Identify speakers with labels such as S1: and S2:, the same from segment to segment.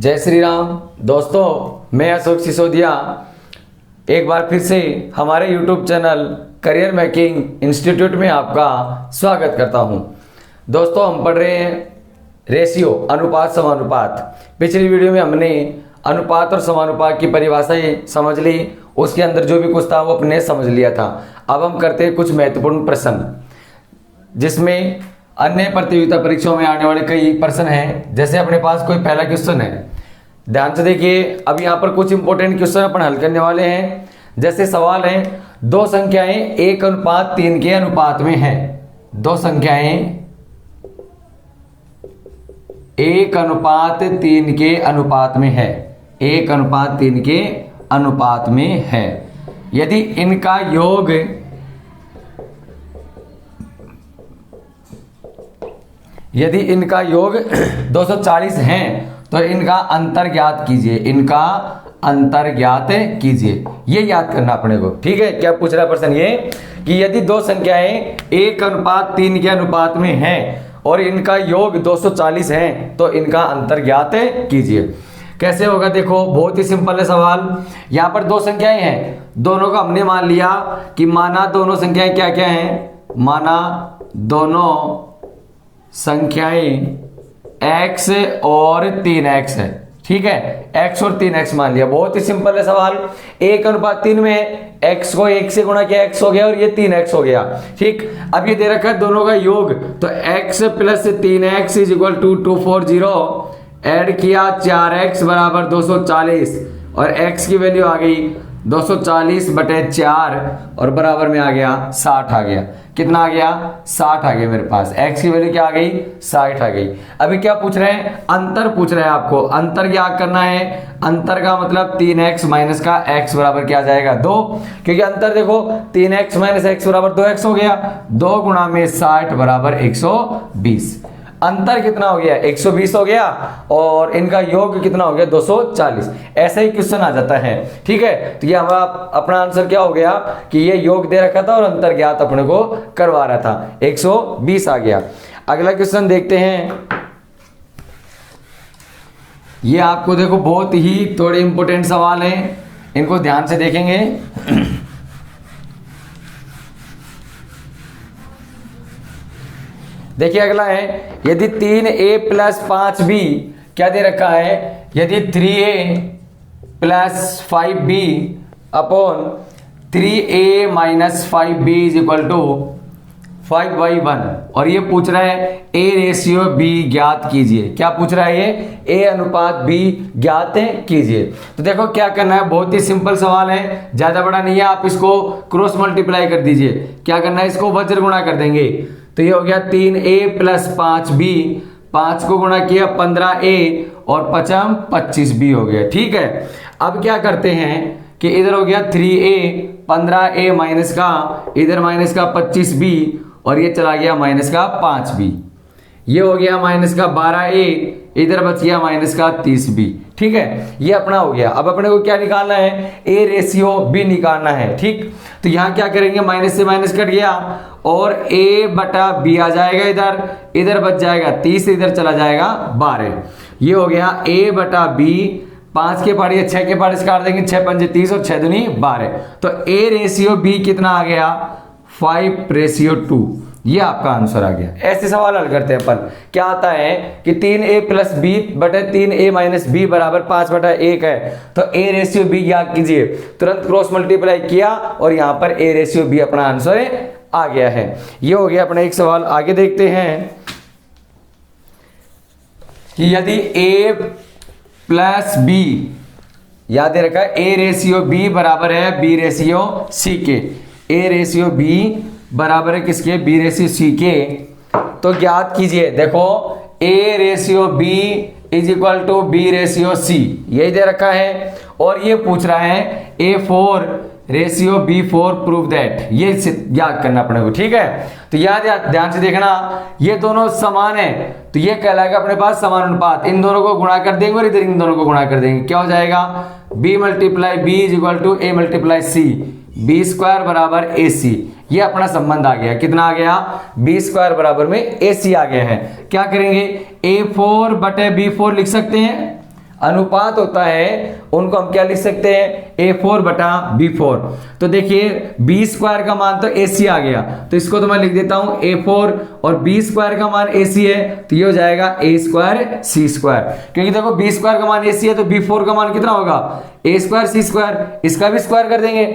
S1: जय श्री राम। दोस्तों, मैं अशोक सिसोदिया एक बार फिर से हमारे YouTube channel career making institute में आपका स्वागत करता हूं। दोस्तों, हम पढ़ रहे हैं रेशियो, अनुपात समानुपात। पिछली वीडियो में हमने अनुपात और समानुपात की परिभाषाएं समझ ली, उसके अंदर जो भी कुछ था वो अपने समझ लिया था। अब हम करते हैं कुछ महत्वपूर्ण प्रश्न, जिसमें अन्य प्रतियोगिता परीक्षाओं में आने वाले कई प्रश्न हैं। जैसे अपने पास कोई पहला क्वेश्चन है, ध्यान से देखिए। अब यहाँ पर कुछ इंपॉर्टेंट क्वेश्चन अपन हल करने वाले हैं। जैसे सवाल है, दो संख्याएं 1:3 के अनुपात में है। दो संख्याएं 1:3 के अनुपात में है। 1:3 के अनुपात में है। यदि इनका योग 240 है तो इनका अंतर ज्ञात कीजिए। इनका अंतर ज्ञात कीजिए, ये याद करना अपने को। ठीक है, क्या पूछ रहा है प्रश्न ये कि यदि दो संख्याएं 1:3 के अनुपात में हैं और इनका योग 240 है तो इनका अंतर ज्ञात कीजिए। कैसे होगा देखो, बहुत ही सिंपल है सवाल। यहाँ पर दो संख्याएं हैं, दोनों का हमने मान लिया कि माना दोनों संख्याएं क्या क्या हैं। माना दोनों संख्याएं x और 3x है। ठीक है, x और 3x मान लिया। बहुत ही सिंपल है सवाल। 1:3 में x को 1 से गुणा किया, x हो गया, और ये 3x हो गया। ठीक, अब ये दे रखा है दोनों का योग, तो x + 3x = 240। ऐड किया 4x = 240 और x की वैल्यू आ गई 240/4 और बराबर में आ गया 60 आ गया। कितना आ गया? 60 आ गया मेरे पास। x की वैल्यू क्या आ गई? 60 आ गई। अभी क्या पूछ रहे हैं? अंतर पूछ रहे हैं आपको। अंतर क्या करना है? अंतर का मतलब 3x माइनस का x बराबर क्या आ जाएगा? 2। क्योंकि अंतर देखो 3x माइनस x बराबर 2x हो गया। 2 गुणा में 60 बराबर 120। अंतर कितना हो गया? 120 हो गया, और इनका योग कितना हो गया? 240। ऐसा ही क्वेश्चन आ जाता है। ठीक है, तो ये हमारा अपना आंसर क्या हो गया कि ये योग दे रखा था और अंतर ज्ञात अपने को करवा रहा था। 120 आ गया। अगला क्वेश्चन देखते हैं। ये आपको देखो बहुत ही थोड़े इंपॉर्टेंट सवाल हैं, इनको ध्यान से देखेंगे। देखिए अगला है, यदि 3a + 5b क्या दे रखा है? यदि 3a + 5b upon 3a - 5b = 5/1, और ये पूछ रहा है a/b ज्ञात कीजिए। क्या पूछ रहा है ये? a/b ज्ञात कीजिए। तो देखो क्या करना है, बहुत ही सिंपल सवाल है, ज्यादा बड़ा नहीं है। आप इसको क्रॉस मल्टीप्लाई कर दीजिए। क्या करना है? इसको वज्र गुणा कर देंगे। तो ये हो गया 3a + 5b, 5 को गुणा किया 15a और 5 25b हो गया। ठीक है, अब क्या करते हैं कि इधर हो गया 3a, 15a माइनस का, इधर माइनस का 25b, और ये चला गया माइनस का 5b। ये हो गया माइनस का 12a, इधर बच गया माइनस का 30b। ठीक है, ये अपना हो गया। अब अपने को क्या निकालना है? a/b निकालना है। ठीक, तो यहाँ क्या करेंगे? माइनस से माइनस कट गया और a/b आ जाएगा इधर, इधर बच जाएगा 30, इधर चला जाएगा 12। ये हो गया a/b। 5 के पार्ट 6 के पार्ट काट देंगे, 6 पंजे 30 और 6 दूनी 12। तो a/b कितना आ गया? 5/2। ये आपका आंसर आ गया। ऐसे सवाल हल करते हैं अपन। क्या आता है कि 3a + b बटे 3a - b बराबर 5/1 है, तो a/b ज्ञात कीजिए। तुरंत क्रॉस मल्टीप्लाई किया और यहाँ पर a/b अपना आंसर आ गया है। ये हो गया अपना एक सवाल। आगे देखते हैं कि यदि a + b, याद रखा a/b बराबर है b/c के। a/b बराबर है किसके? b/c के। तो ज्ञात कीजिए। देखो a/b = b/c, यही दे रखा है, और ये पूछ रहा है a4/b4 प्रूव दैट। ये याद करना अपने को। ठीक है, तो याद ध्यान से देखना, ये दोनों समान है तो ये कहलाएगा अपने पास समानुपात। इन दोनों को गुणा कर देंगे और इधर इन दोनों को गुणा कर देंगे। क्या हो जाएगा? b × b = a × c, b² बराबर ac। ये अपना संबंध आ गया। कितना आ गया? b² बराबर में ac आ गया है। क्या करेंगे? a4/b4 लिख सकते हैं। अनुपात होता है उनको हम क्या लिख सकते हैं, A4/B4। तो देखिए B² का मान तो AC आ गया, तो इसको तो मैं लिख देता हूं A4, और B² का मान AC है तो ये हो जाएगा A² C²। क्योंकि देखो B² का मान AC है तो B4 का मान कितना होगा, A² C², इसका भी स्क्वायर कर देंगे।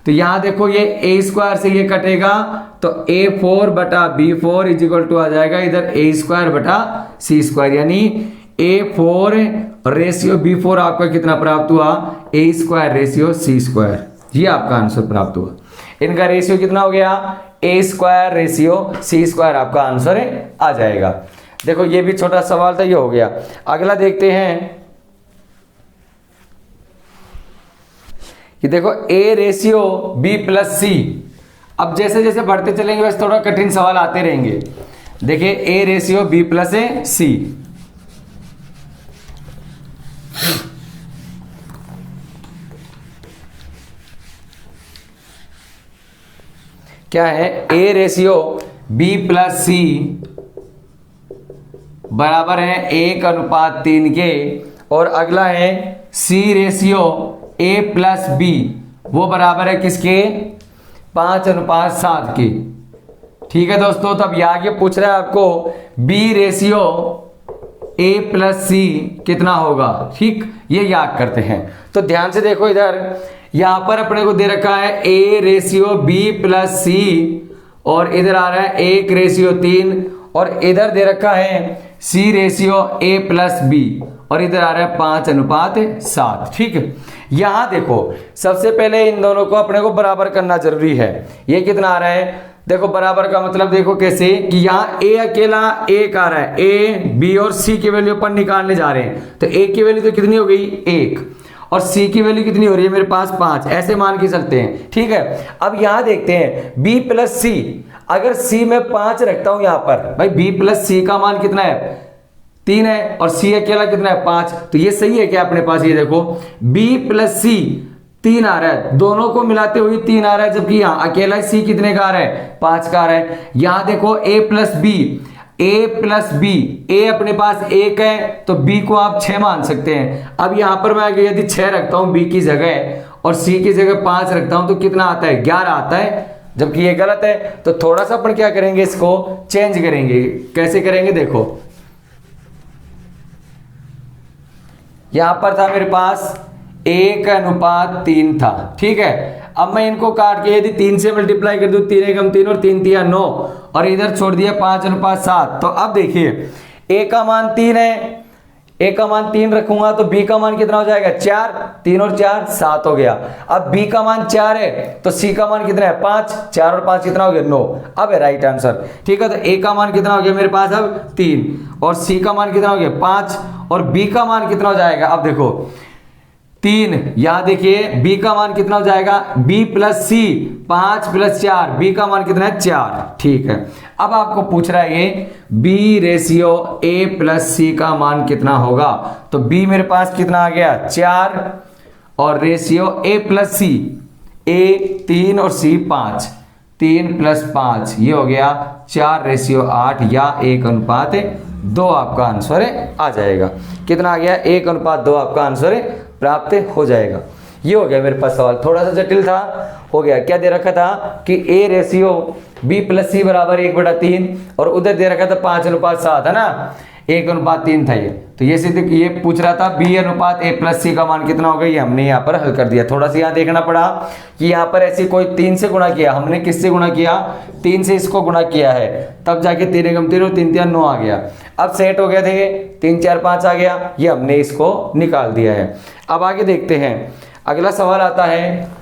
S1: तो यहां देखो ये A² से ये कटेगा तो A4/B4 इज आ जाएगा इधर A²/C², यानी A4/B4 आपका कितना प्राप्त हुआ, A²/C²। ये आपका आंसर प्राप्त हुआ। इनका रेशियो कितना हो गया, A²/C² आपका आंसर आ जाएगा। देखो ये भी छोटा सवाल था, ये हो गया। अगला देखते हैं कि देखो A/B+C। अब जैसे जैसे बढ़ते चलेंगे वैसे थोड़ा कठिन सवाल आते रहेंगे। देखिए A/B+C, क्या है, A/B+C बराबर है 1:3 के, और अगला है C/A+B, वो बराबर है किसके, 5:7 के। ठीक है दोस्तों, तो अब ये आगे पूछ रहा है आपको B/A+C कितना होगा। ठीक, ये याद करते हैं। तो ध्यान से देखो, इधर यहां पर अपने को दे रखा है A/B+C, और इधर आ रहा है 1:3, और इधर दे रखा है C/A+B, और इधर आ रहा है 5:7। ठीक है, यहां देखो सबसे पहले इन दोनों को अपने को बराबर करना जरूरी है। ये कितना आ रहा है, देखो बराबर का मतलब देखो कैसे, कि यहाँ A अकेला 1 आ रहा है, A, B और C की वैल्यू अपन निकालने जा रहे हैं। तो A की वैल्यू तो कितनी हो गई, 1, और C की वैल्यू कितनी हो रही है मेरे पास, 5, ऐसे मान के चलते हैं। ठीक है, अब यहां देखते हैं B+C, अगर C में 5 रखता हूं यहां पर, भाई B+C का मान कितना है, 3 है, और C अकेला कितना है, 5। तो ये सही है क्या अपने पास, ये देखो B+C 3 आ रहा है, दोनों को मिलाते हुए 3 आ रहा है, जबकि यहाँ अकेला C कितने का आ रहा है, 5 का आ रहा है। यहां देखो A+B, A अपने पास 1 है तो B को आप 6 मान सकते हैं। अब यहां पर मैं यदि 6 रखता हूं B की जगह और C की जगह 5 रखता हूं तो कितना आता है, 11 आता है, जबकि ये गलत है। तो थोड़ा सा अपन क्या करेंगे, इसको चेंज करेंगे। कैसे करेंगे, देखो यहां पर था मेरे पास 1:3 था। ठीक है, अब मैं इनको काट के यदि 3 से मल्टीप्लाई कर दूं, 3 एकम 3 और 3 तिया 9, और इधर छोड़ दिया 5:7। तो अब देखिए A का मान 3 है, A का मान 3 रखूंगा तो B का मान कितना हो जाएगा, 4, 3 और 4 7 हो गया। अब B का मान 4 है तो C का मान कितना है, 5, 4 और 5 कितना हो गया, 9। अब है राइट आंसर। ठीक है, तो A का मान कितना हो गया मेरे पास अब 3, और C का मान कितना हो गया 5, और B का मान कितना हो जाएगा, अब देखो 3, यहां देखिए B का मान कितना हो जाएगा, B+C 5+4, B का मान कितना है, 4। ठीक है, अब आपको पूछ रहा है ये B/A+C का मान कितना होगा। तो B मेरे पास कितना आ गया, 4, और रेशियो A+C, A 3 और C 5, 3 + 5 ये हो गया 4/8 या 1:2 आपका आंसर आ जाएगा। कितना आ गया, 1:2 आपका आंसर प्राप्त हो जाएगा। ये हो गया मेरे पास सवाल, थोड़ा सा जटिल था, हो गया। क्या दे रखा था कि A/B+C बराबर 1/3, और उधर दे रखा था 5:7 है ना, 1:3 था ये। तो ये सिद्ध ये पूछ रहा था B/A+C का मान कितना होगा, ये हमने यहाँ पर हल कर दिया। थोड़ा सा यहाँ देखना पड़ा कि यहाँ पर ऐसी कोई 3 से गुणा किया, हमने किससे गुणा किया, 3 से इसको गुणा किया है, तब जाके 3 एकम 3 और 3 तिया 9 आ गया। अब सेट हो गया थे, 3 4 5 आ गया, ये हमने इसको निकाल दिया है। अब आगे देखते हैं, अगला सवाल आता है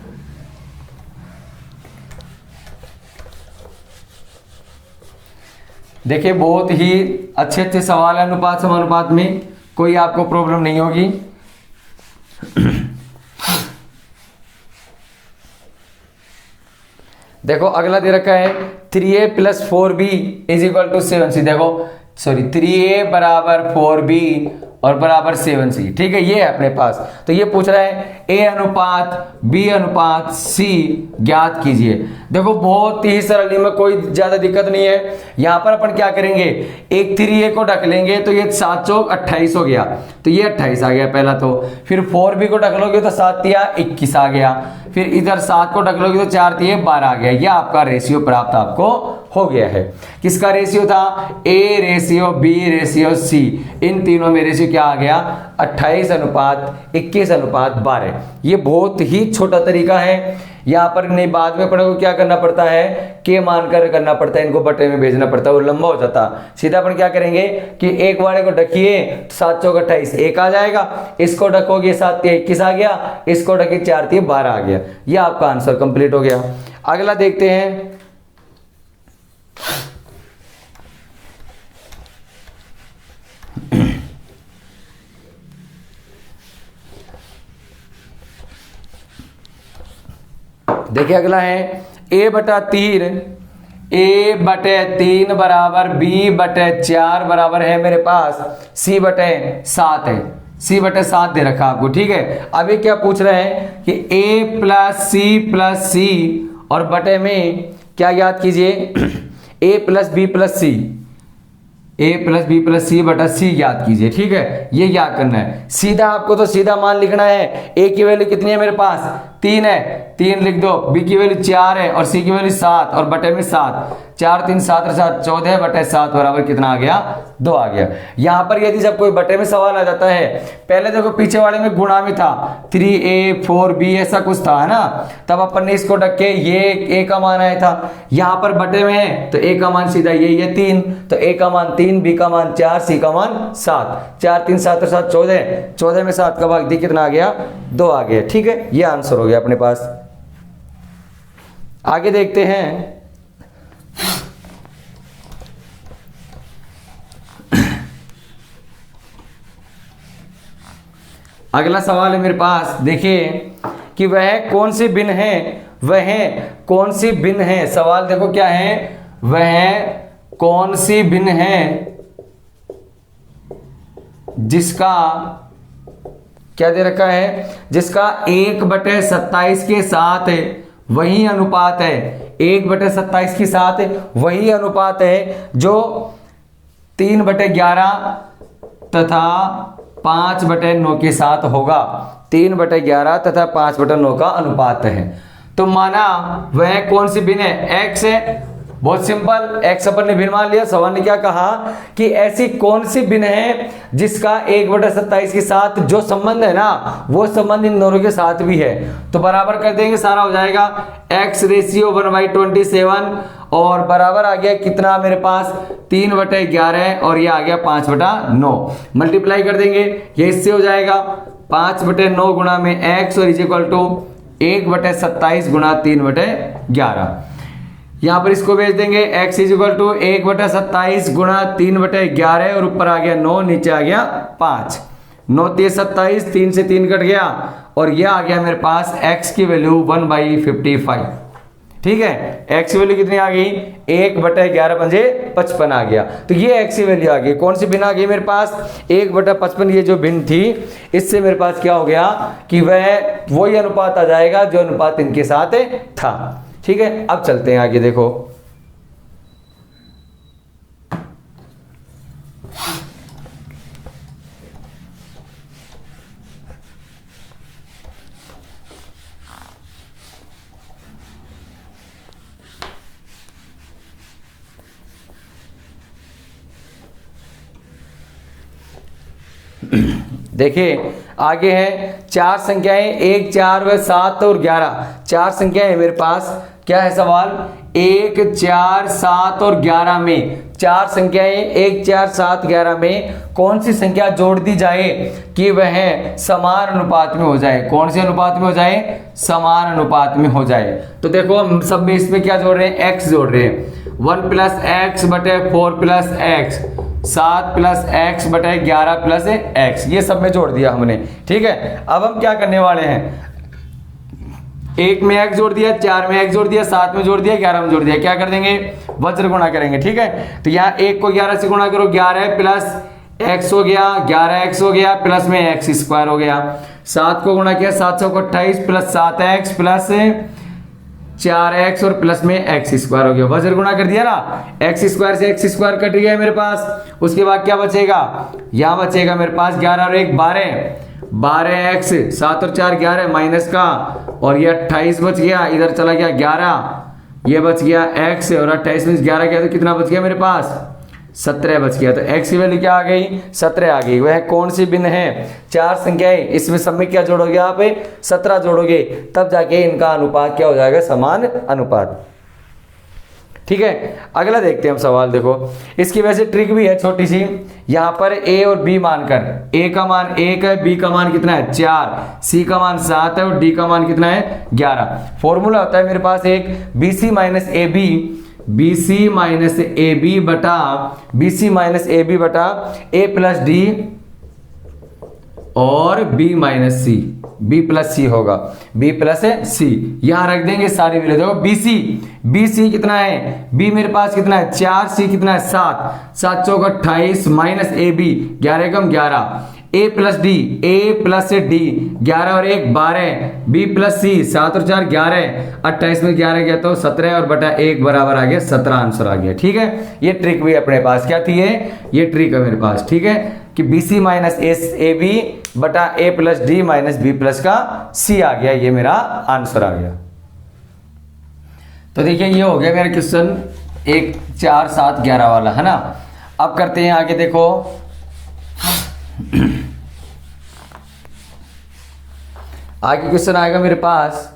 S1: देखिए, बहुत ही अच्छे अच्छे सवाल है अनुपात समानुपात में, कोई आपको प्रॉब्लम नहीं होगी। देखो अगला दे रखा है 3A + 4B = 7C। देखो सॉरी 3A = 4B और बराबर 7c। ठीक है, ये है अपने पास। तो ये पूछ रहा है a अनुपात b अनुपात c ज्ञात कीजिए। देखो बहुत ही सरल, में कोई ज्यादा दिक्कत नहीं है। यहां पर अपन क्या करेंगे, एक 3a को ढक लेंगे तो ये 7 चौक 28 हो गया, तो ये 28 आ गया पहला। तो फिर 4b को ढक लोगे तो 7 तिया 21 आ गया। फिर इधर 7 को ढक लोगे तो 4 तिया 12 आ गया। यह आपका रेशियो प्राप्त आपको हो गया है। किसका रेशियो था, a ratio b ratio c, इन तीनों में रेशियो क्या आ गया, 28 अनुपात 21 अनुपात 12। ये बहुत ही छोटा तरीका है। यहाँ पर नहीं, बाद में अपने को क्या करना पड़ता है, के मानकर करना पड़ता है, इनको बटे में भेजना पड़ता है, वो लंबा हो जाता। सीधा अपन क्या करेंगे कि एक वाले को ढकिए 7 चौक 28 1 आ जाएगा, इसको ढकोगे 7 तिया 21 आ गया, इसको ढके 4 तिया 12 आ गया। यह आपका आंसर कंप्लीट हो गया। अगला देखते हैं। देखिए अगला है a बटा 3 बराबर b बटे 4 बराबर है मेरे पास c बटे 7 है। c बटे 7 दे रखा आपको। ठीक है, अभी क्या पूछ रहे हैं कि a प्लस c और बटे में क्या याद कीजिए, a plus b plus c, a plus B plus C बटा सी याद कीजिए। ठीक है, ये याद करना है। सीधा आपको तो सीधा मान लिखना है। a की वैल्यू कितनी है मेरे पास, 3 है, 3 लिख दो। b की वैल्यू 4 है और c की वैल्यू 7 और बटे में 7, 4 3 7 7 14 बटे 7 बराबर कितना आ गया, 2 आ गया। यहाँ पर यदि जब कोई बटे में सवाल आ जाता है, पहले देखो पीछे वाले में गुणा में था 3a 4b ऐसा कुछ था, है ना, तब अपन ने इसको ढक के ये a का मान आया था। यहाँ पर बटे में है तो a का मान सीधा यही है 3, तो a का मान 3, b का मान 4, c का मान 7, 4 3 7 7 14, 14 में 7 का भाग दी कितना आ गया, 2 आ गया। ठीक है, ये आंसर हो गया अपने पास। आगे देखते हैं। अगला सवाल है मेरे पास, देखिए कि वह कौन सी भिन्न है, वह कौन सी भिन्न है। सवाल देखो क्या है, वह कौन सी भिन्न है जिसका क्या दे रखा है, जिसका 1/27 के साथ वही अनुपात है, 1/27 के साथ वही अनुपात है जो 3/11 तथा 5/9 के साथ होगा। 3/11 तथा 5/9 का अनुपात है। तो माना वह कौन सी भिन्न है, x है। बहुत सिंपल, x अपन ने भिन्न मान लिया। सवाल ने क्या कहा कि ऐसी कौन सी भिन्न है जिसका 1/27 के साथ जो संबंध है ना, वो संबंध इन दोनों के साथ भी है। तो बराबर कर देंगे, सारा हो जाएगा x रेशियो 1/27 और बराबर आ गया कितना मेरे पास, 3/11 और ये आ गया 5/9। मल्टीप्लाई कर देंगे, ये इससे हो जाएगा 5/9 गुणा में x और इज इक्वल टू 1/27 गुणा 3/11। यहाँ पर इसको भेज देंगे, x इज इक्वल टू 1/27 गुणा 3/11 और ऊपर आ गया 9, नीचे आ गया 5, 9 3 27, 3 से 3 कट गया और यह आ गया मेरे पास x की वैल्यू 1/55। ठीक है, x की वैल्यू कितनी आ गई, 1/11 पंजे 55 आ गया। तो ये x की वैल्यू आ गई। कौन सी भिन्न आ गई मेरे पास, 1/55। ये जो भिन्न थी, इससे मेरे पास क्या हो गया कि वह वही अनुपात आ जाएगा जो अनुपात इनके साथ था। ठीक है, अब चलते हैं आगे। देखो देखिए आगे है 4 संख्याएं 1 4 व 7 और 11। 4 संख्याएं मेरे पास। क्या है सवाल, 1 4 7 और 11 में 4 संख्याएं 1 4 7 11 में कौन सी संख्या जोड़ दी जाए कि वह समान अनुपात में हो जाए। कौन से अनुपात में हो जाए, समान अनुपात में हो जाए। तो देखो हम सब में इसमें क्या जोड़ रहे हैं, x जोड़ रहे हैं। 1 + x बटे 4 + x, 7 + x बटे 11 + x, ये सब में जोड़ दिया हमने। ठीक है, अब हम क्या करने वाले हैं, 1 में x जोड़ दिया, 4 में x जोड़ दिया, 7 में जोड़ दिया, 11 में जोड़ दिया। क्या कर देंगे, वज्र गुणा करेंगे। ठीक है, तो यहाँ 1 को 11 से गुणा करो, 11 + x हो गया, 11x हो गया, प्लस में एक्स स्क्वायर हो गया। 7 को गुणा किया, 7 को 28 प्लस 7x प्लस 4x और प्लस में एक्स स्क्वायर हो गया। वजन गुणा कर दिया ना, एक्स स्क्वायर से एक्स स्क्वायर कट गया है मेरे पास। उसके बाद क्या बचेगा, यहाँ बचेगा मेरे पास 11 और 1 12x, 7 और 4 11 माइनस का, और ये 28 बच गया, इधर चला गया 11, ये बच गया x, और 28 में 11 गया तो कितना बच गया मेरे पास, 17 बच गया। तो x की वैल्यू क्या आ गई, 17 आ गई। वह कौन सी भिन्न है, 4 संख्याएं, इसमें सब में क्या जोड़ोगे आप, 17 जोड़ोगे, तब जाके इनका अनुपात क्या हो जाएगा, समान अनुपात। ठीक है, अगला देखते हैं हम सवाल। देखो इसकी वैसे ट्रिक भी है छोटी सी। यहाँ पर a और b मानकर, a का मान 1 है, b का मान कितना है 4, c का मान 7 है और d का मान कितना है 11। फॉर्मूला होता है मेरे पास एक bc माइनस ए बी बटा a प्लस डी और b माइनस सी, b प्लस सी होगा, b प्लस सी। यहां रख देंगे सारी वैल्यू। देखो bc कितना है, b मेरे पास कितना है 4, c कितना है 7, 7 चौक 28 माइनस ए बी 11 कम 11, a plus D, a plus D 11 और 1 12, b प्लस सी 7 और 4 11, 28 में 11 गया तो 17 और बटा 1 बराबर आ गया 17 आंसर आ गया। ठीक है, ये ट्रिक भी अपने पास क्या थी है, ये ट्रिक है मेरे पास। ठीक है कि bc माइनस ए बी बटा a plus D minus b plus का c आ गया, ये मेरा आंसर आ गया। तो देखिए ये हो गया मेरा क्वेश्चन 1 4 7 11 वाला, है ना। अब करते हैं आगे। देखो आगे क्वेश्चन आएगा मेरे पास,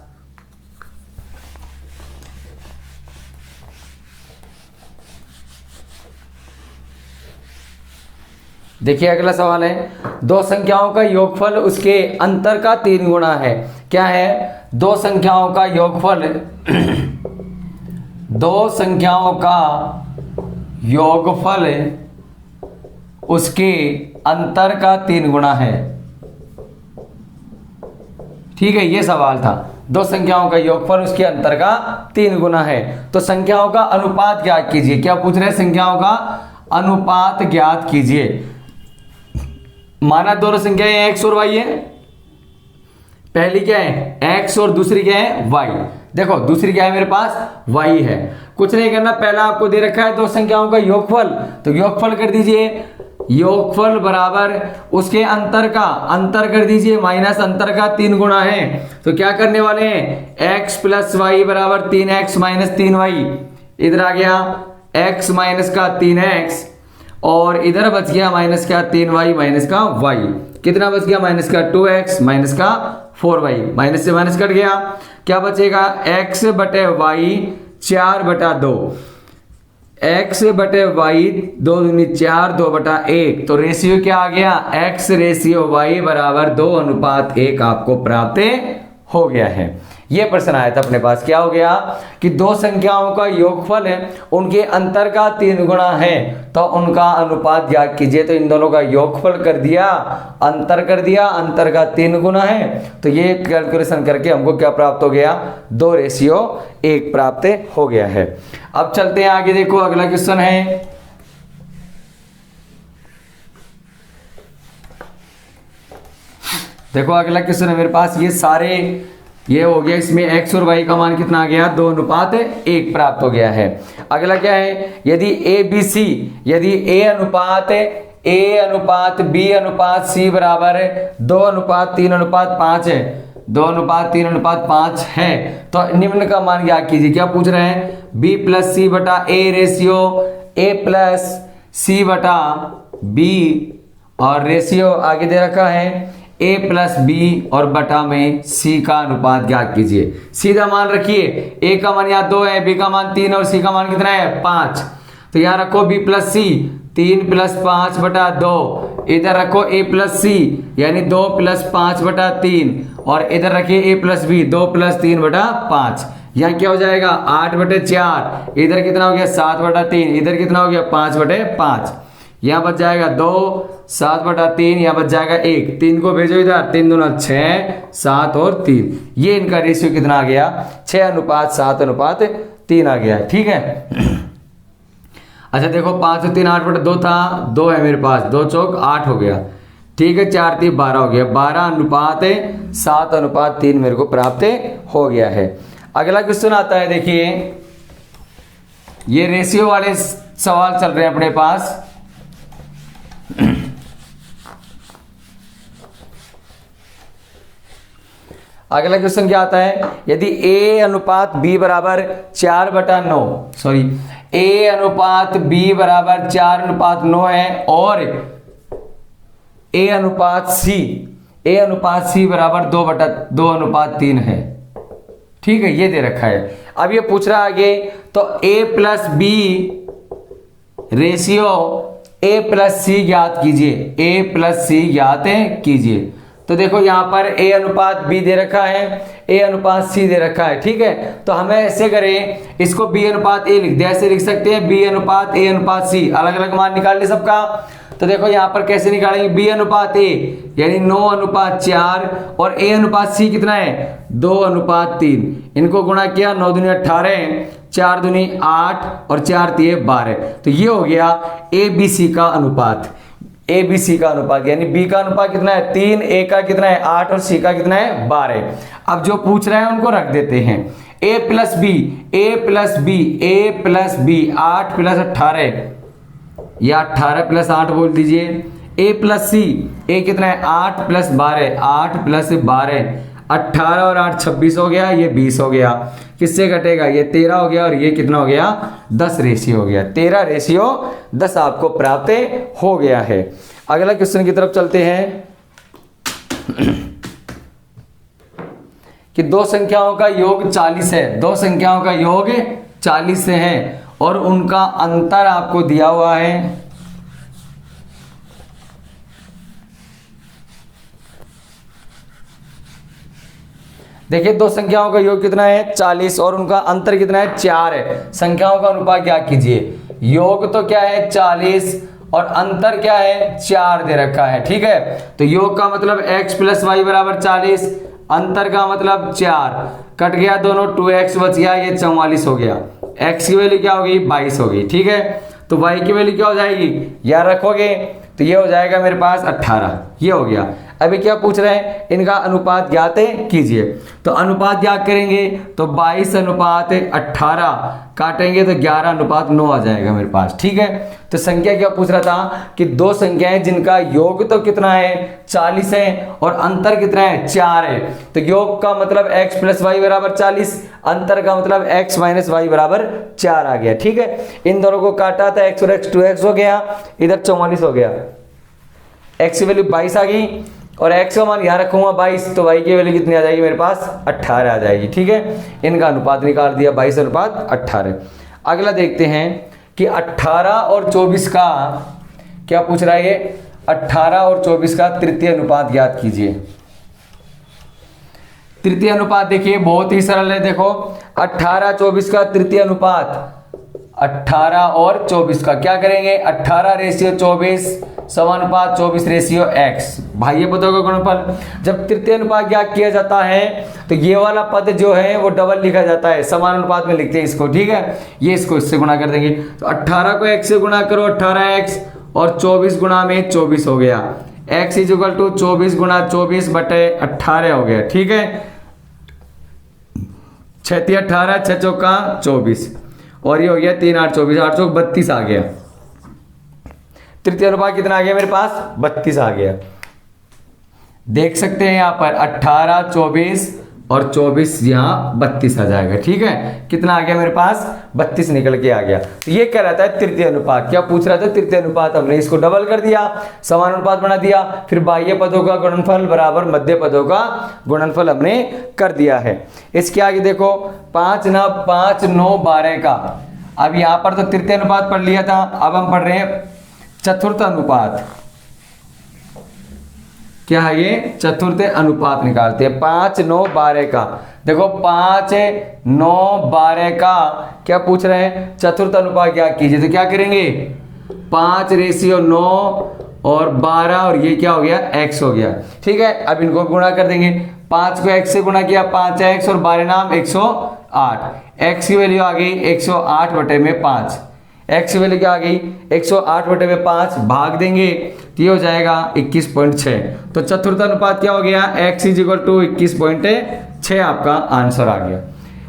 S1: देखिए अगला सवाल है, दो संख्याओं का योगफल उसके अंतर का 3 गुना है। क्या है, दो संख्याओं का योगफल दो संख्याओं का योगफल उसके अंतर का 3 गुना है। ठीक है, ये सवाल था, दो संख्याओं का योगफल उसके अंतर का 3 गुना है। तो संख्याओं का अनुपात ज्ञात कीजिए। क्या पूछ रहे हैं, संख्याओं का अनुपात ज्ञात कीजिए। माना दोनों संख्याएं x और y है, पहली क्या है x और दूसरी क्या है y। देखो दूसरी क्या है मेरे पास y है। कुछ नहीं करना, पहला आपको दे रखा है दो संख्याओं का योगफल, तो योगफल कर दीजिए, योगफल बराबर उसके अंतर का अंतर कर दीजिए माइनस अंतर का 3 गुना है। तो क्या करने वाले हैं, x प्लस वाई बराबर 3x माइनस 3y, इधर आ गया x माइनस का 3x और इधर बच गया माइनस का 3y माइनस का y, कितना बच गया माइनस का 2x माइनस का 4y, माइनस से माइनस कट गया, क्या बचेगा x बटे y 4 बटा 2, x बटे y 2 दूनी 4 2 बटा 1। तो रेशियो क्या आ गया, x रेशियो y बराबर 2:1 आपको प्राप्त हो गया है। ये प्रश्न आया था अपने पास, क्या हो गया कि दो संख्याओं का योगफल है उनके अंतर का 3 गुना है, तो उनका अनुपात ज्ञात कीजिए। तो इन दोनों का योगफल कर दिया, अंतर कर दिया, अंतर का 3 गुना है, तो ये कैलकुलेशन करके हमको क्या प्राप्त हो गया, 2:1 प्राप्त हो गया है। अब चलते हैं आगे। देखो अगला क्वेश्चन है, देखो अगला क्वेश्चन है मेरे पास, ये सारे ये हो गया, इसमें x और y का मान कितना आ गया, 2:1 प्राप्त हो गया है। अगला क्या है, यदि a b c, यदि a अनुपात b अनुपात c बराबर 2:3:5 है, 2:3:5 है, तो निम्न का मान क्या कीजिए। क्या पूछ रहे हैं, b प्लस सी बटा a ratio a plus C बटा b, और रेशियो आगे दे रखा है a प्लस बी और बटा में c का अनुपात ज्ञात कीजिए। सीधा मान रखिए, a का मान यहाँ 2 है, b का मान 3 और c का मान कितना है 5। तो यहाँ रखो b प्लस सी 3 प्लस 5 बटा 2, इधर रखो a प्लस सी यानी 2 प्लस 5 बटा 3, और इधर रखिए a प्लस बी 2 प्लस 3 बटा 5। यहाँ क्या हो जाएगा 8/4, इधर कितना हो गया 7/3, इधर कितना हो गया 5/5, यहाँ बच जाएगा 2 7/3, यहाँ बच जाएगा 1, 3 को भेजो इधर, 3 दूना 6 7 और 3, ये इनका रेशियो कितना आ गया 6:7:3 आ गया है। ठीक है, अच्छा देखो 5 और 3 8 बटा 2 था, 2 है मेरे पास, 2 चौक 8 हो गया, ठीक है, 4 3 12 हो गया, 12 अनुपात 7 अनुपात 3 मेरे को प्राप्त हो गया है। अगला क्वेश्चन आता है, देखिए ये रेशियो वाले सवाल चल रहे हैं अपने पास। अगला क्वेश्चन क्या आता है, यदि a अनुपात b बराबर 4/9, सॉरी a अनुपात b बराबर 4/9 है और a अनुपात c बराबर 2/2 अनुपात 3 है, ठीक है, ये दे रखा है। अब ये पूछ रहा है आगे, तो a plus B ratio a plus C ज्ञात कीजिए, a प्लस सी ज्ञात कीजिए। तो देखो यहाँ पर a अनुपात b दे रखा है, a अनुपात c दे रखा है, ठीक है, तो हमें ऐसे करें, इसको b अनुपात a लिख दे, ऐसे लिख सकते हैं b अनुपात a अनुपात c, अलग अलग मान निकाल ले सबका। तो देखो यहाँ पर कैसे निकालेंगे, b अनुपात a यानी 9 अनुपात 4 और a अनुपात c कितना है 2 अनुपात 3, इनको गुणा किया, 9 दूनी 18, 4 दूनी 8 और 4 तिये 12, तो ये हो गया a b c का अनुपात, ए बी सी का अनुपात, यानी बी का अनुपात कितना है 3, ए का कितना है 8 और सी का कितना है 12। अब जो पूछ रहे हैं उनको रख देते हैं, a प्लस बी 8 प्लस 18 या 18 प्लस 8 बोल दीजिए, a प्लस सी, ए कितना है 8 प्लस 12, 8 प्लस 12, 18 और 8 26 हो गया, ये 20 हो गया, किससे घटेगा, ये 13 हो गया और ये कितना हो गया 10 रेशियो हो गया, 13 रेशियो 10 आपको प्राप्त हो गया है। अगला क्वेश्चन की तरफ चलते हैं कि दो संख्याओं का योग 40 है, दो संख्याओं का योग 40 से है और उनका अंतर आपको दिया हुआ है। देखिए दो संख्याओं का योग कितना है 40 और उनका अंतर कितना है 4 है। संख्याओं का अनुपात क्या कीजिए, योग तो क्या है 40 और अंतर क्या है 4 दे रखा है, ठीक है, तो योग का मतलब x प्लस वाई बराबर 40, अंतर का मतलब 4, कट गया दोनों, 2x बच गया, ये 44 हो गया, x की वैल्यू क्या होगी 22 होगी, ठीक है, तो y की वैल्यू क्या हो जाएगी, याद रखोगे तो ये हो जाएगा मेरे पास 18, ये हो गया। अभी क्या पूछ रहे हैं, इनका अनुपात ज्ञात कीजिए, तो अनुपात ज्ञात करेंगे तो 22 अनुपात 18 काटेंगे तो 11 अनुपात 9 आ जाएगा मेरे पास, ठीक है। तो संख्या क्या पूछ रहा था कि दो संख्याएं जिनका योग तो कितना है 40 है और अंतर कितना है 4 है, तो योग का मतलब x प्लस वाई बराबर 40, अंतर का मतलब x माइनस वाई बराबर 4 आ गया, ठीक है। इन दोनों को काटा था x और x 2x हो गया, इधर 44 हो गया, x की वैल्यू 22 आ गई और x का मान यहाँ रखूंगा 22, तो y की वैल्यू कितनी आ जाएगी मेरे पास 18 आ जाएगी, ठीक है। इनका अनुपात निकाल दिया 22 अनुपात 18। अगला देखते हैं कि 18 और 24 का क्या पूछ रहा है, ये 18 और 24 का तृतीय अनुपात ज्ञात कीजिए। तृतीय अनुपात देखिए बहुत ही सरल है, देखो 18 24 का तृतीय अनुपात, 18 और 24 का क्या करेंगे 18 रेशियो 24 समानुपात 24 रेशियो x, भाई पद का गुणनफल। जब तृतीय अनुपात ज्ञात किया जाता है तो ये वाला पद जो है वो डबल लिखा जाता है, समानुपात में लिखते हैं इसको, ठीक है, ये इसको इससे गुणा कर देंगे, तो 18 को x से गुणा करो 18x और 24 गुणा में 24 हो गया, x इज इक्वल टू 24 गुणा 24 बटे 18 हो गया, ठीक है, 6 × 18 6 चौका 24 और ये हो गया 3 8 24 8 चौक 32 आ गया। तृतीय अनुपात कितना आ गया मेरे पास 32 आ गया। देख सकते हैं यहाँ पर 18 24 और 24 यहाँ 32 आ जाएगा, ठीक है, कितना आ गया मेरे पास 32 निकल के आ गया। तो ये क्या रहता है तृतीय अनुपात, क्या पूछ रहा था तृतीय अनुपात, हमने इसको डबल कर दिया, समान अनुपात बना दिया, फिर बाह्य पदों का गुणनफल बराबर मध्य पदों का गुणनफल हमने कर दिया है। इसके आगे देखो 5 9 5 9 12 का, अब यहाँ पर तो तृतीय अनुपात पढ़ लिया था, अब हम पढ़ रहे हैं चतुर्थ अनुपात। क्या है ये चतुर्थ अनुपात निकालते हैं 5 9 12 का। देखो 5 9 12 का क्या पूछ रहे हैं चतुर्थ अनुपात क्या कीजिए, तो क्या करेंगे 5 रेशियो 9 और 12 और ये क्या हो गया x हो गया, ठीक है। अब इनको गुणा कर देंगे, 5 को x से गुणा किया 5x और 12 नाम 108, x की वैल्यू आ गई 108 बटे में 5, x की वैल्यू क्या आ गई 108/5 भाग देंगे तो ये हो जाएगा 21.6। तो चतुर्थ अनुपात क्या हो गया x = 21.6 आपका आंसर आ गया।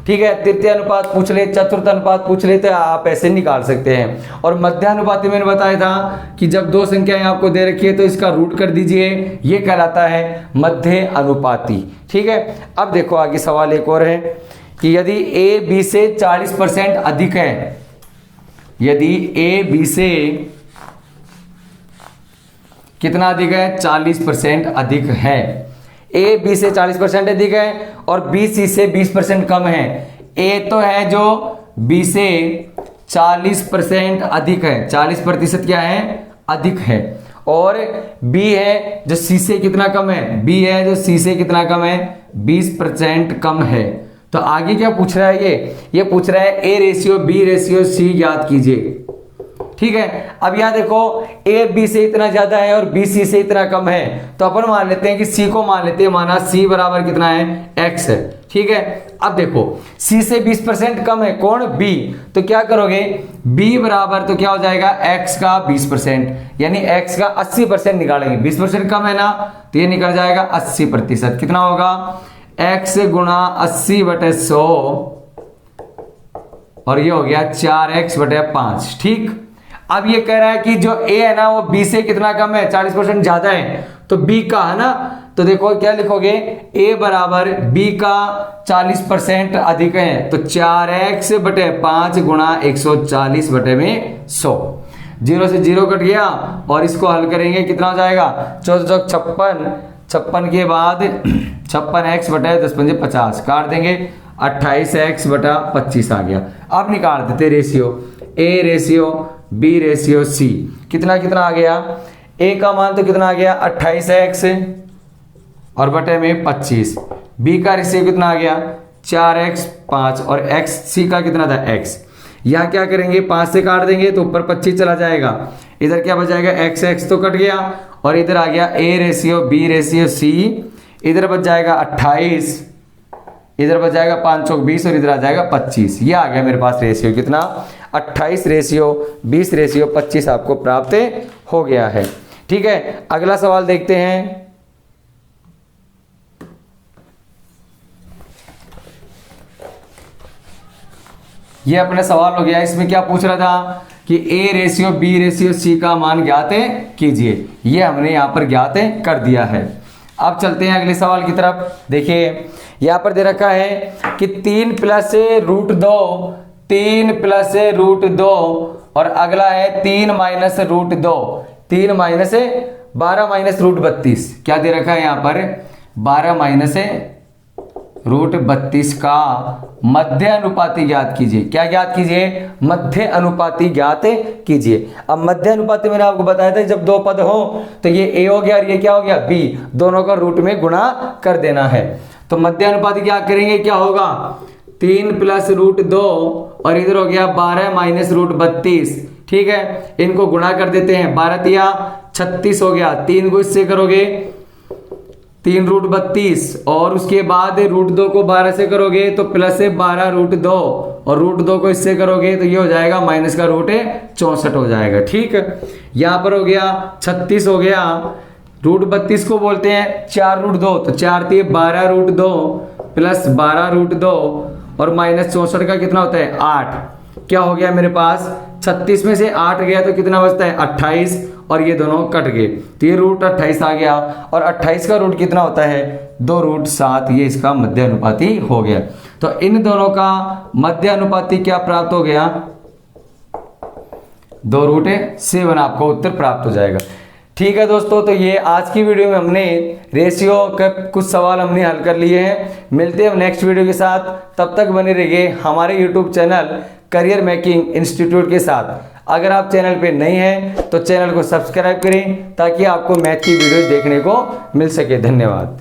S1: ठीक है, तृतीय अनुपात पूछ ले, चतुर्थ अनुपात पूछ ले तो आप ऐसे निकाल सकते हैं। और मध्यानुपाती मैंने बताया था कि जब दो संख्याएं आपको दे रखी है तो इसका रूट कर दीजिए, ये कहलाता है मध्य अनुपाती। ठीक है, अब देखो आगे सवाल एक और है कि यदि a b से 40% अधिक है, यदि a b से कितना अधिक है 40% अधिक है, a b से 40% अधिक है और b c से 20% कम है। a तो है जो b से 40% अधिक है, 40% क्या है अधिक है, और b है जो c से कितना कम है, b है जो c से कितना कम है 20% कम है। तो आगे क्या पूछ रहा है ये पूछ रहा है a ratio b ratio c ज्ञात कीजिए। ठीक है, अब यहां देखो a b से इतना ज्यादा है और b c से इतना कम है, तो अपन मान लेते हैं कि c को मान लेते हैं, माना c बराबर कितना है x है। ठीक है, अब देखो c से 20% कम है कौन b, तो क्या करोगे b बराबर तो क्या हो जाएगा x का 20%, यानी x का 80% निकालेंगे। 20% कम है ना तो ये निकल जाएगा 80%। कितना होगा x गुणा 80/100 और ये हो गया 4x/5। ठीक, अब ये कह रहा है कि जो a है ना वो b से कितना कम है 40% ज्यादा है, तो b का है ना, तो देखो क्या लिखोगे a बराबर b का 40% अधिक है, तो 4x/5 गुणा 140/100। 0 से 0 कट गया और इसको हल करेंगे कितना हो जाएगा 1456, 56 के बाद 56x/10 × 50 काट देंगे 28x/25 आ गया। अब निकाल देते ratio a ratio b ratio c, कितना कितना आ गया, a का मान तो कितना आ गया 28x और बटे में 25, b का रेशियो कितना आ गया 4x/5 और x c का कितना था x। यहाँ क्या करेंगे 5 से काट देंगे तो ऊपर 25 चला जाएगा, इधर क्या बच जाएगा x तो कट गया और इधर आ गया a ratio b ratio c, इधर बच जाएगा 28, इधर बच जाएगा 5 चौक 20 और इधर आ जाएगा 25। ये आ गया मेरे पास रेशियो कितना 28 रेशियो 20 रेशियो 25 आपको प्राप्त हो गया है। ठीक है, अगला सवाल देखते हैं। ये अपना सवाल हो गया, इसमें क्या पूछ रहा था कि a ratio b ratio c का मान ज्ञात कीजिए। ये हमने यहाँ पर ज्ञात कर दिया है। अब चलते हैं अगले सवाल की तरफ। देखिए यहाँ पर दे रखा है कि 3 + √2, 3 + √2 और अगला है 3 - √2, 3 - 12 - √32। क्या दे रखा है यहाँ पर 12 - √32 का मध्य अनुपाती ज्ञात कीजिए। क्या ज्ञात कीजिए मध्य अनुपाती ज्ञात कीजिए। अब मध्य अनुपाती मैंने आपको बताया था जब दो पद हो तो ये a हो गया और ये क्या हो गया b, दोनों का रूट में गुणा कर देना है। तो मध्य अनुपाती क्या करेंगे, क्या होगा 3 + √2 और इधर हो गया 12 - √32। ठीक है, इनको गुणा कर देते हैं, 12 × 36 हो गया, 3 को इससे करोगे 3 √32 और उसके बाद √2 को 12 से करोगे तो +12 √2 और √2 को इससे करोगे तो ये हो जाएगा -64 हो जाएगा। ठीक है, यहाँ पर हो गया 36 हो गया, √32 को बोलते हैं 4 √2 तो 4 × 12 √2 + 12 √2 और -64 का कितना होता है 8। क्या हो गया मेरे पास 36 में से 8 गया तो कितना बचता है 28 और ये दोनों कट गए तो ये √28 आ गया और 28 का रूट कितना होता है 2√7। ये इसका मध्य अनुपाती हो गया। तो इन दोनों का मध्य अनुपाती क्या प्राप्त हो गया 2√7 आपको उत्तर प्राप्त हो जाएगा। ठीक है दोस्तों, तो ये आज की वीडियो में हमने रेशियो के कुछ सवाल हमने हल कर लिए हैं। मिलते हैं नेक्स्ट वीडियो के साथ, तब तक बने रहिए हमारे YouTube channel career making institute के साथ। अगर आप चैनल पे नए हैं तो चैनल को सब्सक्राइब करें ताकि आपको मैथ की वीडियोज देखने को मिल सके। धन्यवाद।